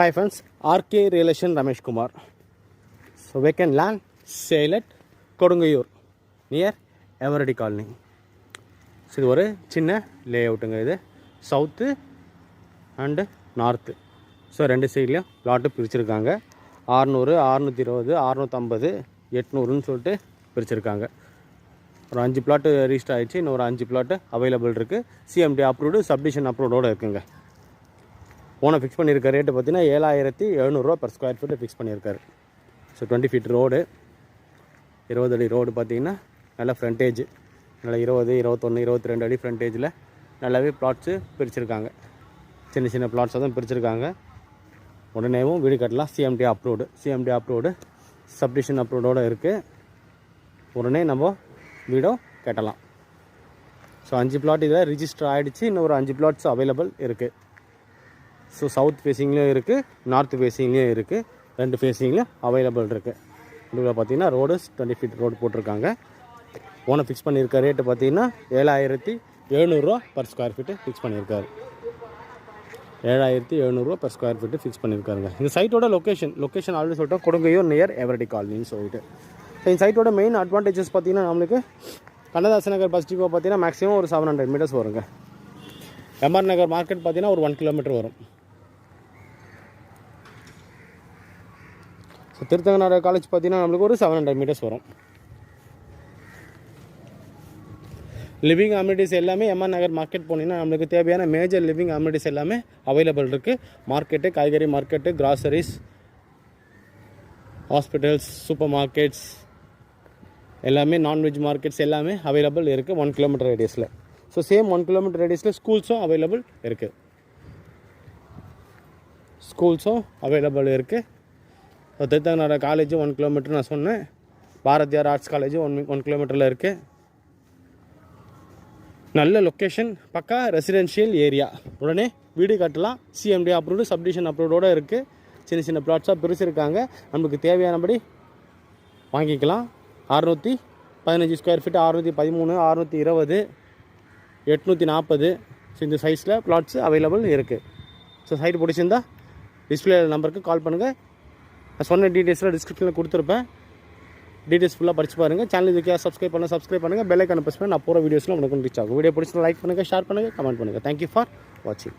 Hi friends, RK Relation Ramesh Kumar. So vacant land, sale at Kodungayur near Everedy Colony. So இது ஒரு சின்ன லேஅவுட்டுங்க. இது south and north. So ரெண்டு சைட்லேயும் plot பிரிச்சுருக்காங்க. 600, 620, 650, 800ன்னு சொல்லிட்டு பிரிச்சுருக்காங்க. ஒரு 5 பிளாட்டு ரிஜிஸ்டர் ஆகிடுச்சு. இன்னொரு 5 பிளாட்டு அவைலபிள் இருக்குது. சிஎம்டி அப்ரூவ்டு, சப்டிஷன் அப்ரூவ்டோடு இருக்குங்க. ஓனை ஃபிக்ஸ் பண்ணியிருக்க ரேட்டு பார்த்தீங்கன்னா 7700 per ஸ்கொயர் ஃபீட்டு ஃபிக்ஸ் பண்ணியிருக்காரு. ஸோ 20 feet ரோடு, 20 அடி ரோடு பார்த்தீங்கன்னா நல்ல ஃப்ரண்டேஜ், நல்லா 20, 21, 22 அடி ஃப்ரண்டேஜில் நல்லாவே பிளாட்ஸு பிரிச்சுருக்காங்க. சின்ன சின்ன பிளாட்ஸாக தான் பிரிச்சுருக்காங்க. உடனேவும் வீடு கட்டலாம். சிஎம்டி அப்ரூவ்டு, சப்டிஷன் அப்ரூவ்டோடு இருக்குது. உடனே நம்ம வீடும் கட்டலாம். ஸோ 5 பிளாட் இதில் ரிஜிஸ்டர் ஆகிடுச்சு. இன்னொரு 5 பிளாட்ஸ் அவைலபிள் இருக்குது. ஸோ சவுத் ஃபேஸிங்லேயும் இருக்குது, நார்த் ஃபேஸிங்லேயும் இருக்குது. ரெண்டு ஃபேஸிங்லேயும் அவைலபிள் இருக்குது. இதில் பார்த்தீங்கன்னா ரோடு 20 feet ரோடு போட்டிருக்காங்க. ஓனை ஃபிக்ஸ் பண்ணியிருக்க ரேட்டு பார்த்தீங்கன்னா 7700 per ஸ்கொயர் ஃபீட்டு ஃபிக்ஸ் பண்ணியிருக்காரு. 7700 per ஸ்கொயர் ஃபீட்டு ஃபிக்ஸ் பண்ணியிருக்காருங்க. இந்த சைட்டோட லொக்கேஷன் ஆல்ரெடி சொல்லிட்டோம், கொடுங்கையூர் நியர் எவரடி காலனின்னு சொல்லிட்டு. ஸோ இந்த சைட்டோட மெயின் அட்வான்டேஜஸ் பார்த்தீங்கன்னா நம்மளுக்கு கண்ணதாசன் நகர் பஸ் டிப்போ பார்த்தீங்கன்னா மேக்ஸிமம் ஒரு 700 meters வருங்க. எம்ஆர் நகர் மார்க்கெட் பார்த்தீங்கன்னா ஒரு 1 kilometer வரும். ஸோ திருத்தங்கநாடு காலேஜ் பார்த்தீங்கன்னா நம்மளுக்கு ஒரு 700 meters வரும். லிவிங் அம்யூனிட்டிஸ் எல்லாமே எம்ஆர் நகர் மார்க்கெட் போனீங்கன்னா நம்மளுக்கு தேவையான மேஜர் லிவிங் அம்யூனிட்டிஸ் எல்லாமே அவைலபிள் இருக்குது. மார்க்கெட்டு, காய்கறி market, groceries, hospitals, super markets எல்லாமே, நான்வெஜ் மார்க்கெட்ஸ் எல்லாமே அவைலபிள் இருக்குது 1 kilometer ரேடியஸில். ஸோ சேம் 1 kilometer ரேடியஸில் ஸ்கூல்ஸும் அவைலபிள் இருக்குது. திருத்தங்கநாடு காலேஜ் 1 kilometer நான் சொன்னேன். பாரதியார் ஆர்ட்ஸ் காலேஜ் 1 kilometerல இருக்குது. நல்ல லொக்கேஷன், பக்கா ரெசிடென்ஷியல் ஏரியா. உடனே வீடு கட்டலாம். சிஎம்டி அப்ரூவ்டு, சப்டிஷன் அப்ரூவ்டோடு இருக்குது. சின்ன சின்ன பிளாட்ஸாக பிரிச்சுருக்காங்க. நம்மளுக்கு தேவையானபடி வாங்கிக்கலாம். 615 ஸ்கொயர் ஃபீட், 613, 620, 840. ஸோ இந்த சைஸில் பிளாட்ஸு அவைலபிள் இருக்குது. ஸோ சைட்டு பிடிச்சிருந்தா டிஸ்பிளே நம்பருக்கு கால் பண்ணுங்கள். நான் சொன்ன டீட்டெயில்ஸில் டிஸ்கிரிப்ஷனில் கொடுத்துருப்பேன். டீட்டெயில்ஸ் ஃபுல்லாக படிச்சு பாருங்கள். சேனல் இதுக்கே சப்ஸ்கிரைப் பண்ணுங்கள். பெல் ஐக்கானை ப்ரெஸ் பண்ணி நான் போகிற வீடியோஸில் உங்களுக்கு ரீச் ஆகும். வீடியோ பிடிச்சிருந்தா லைக் பண்ணுங்கள், ஷேர் பண்ணுங்கள், கமெண்ட் பண்ணுங்கள். தேங்க்யூ ஃபார் வாட்சிங்.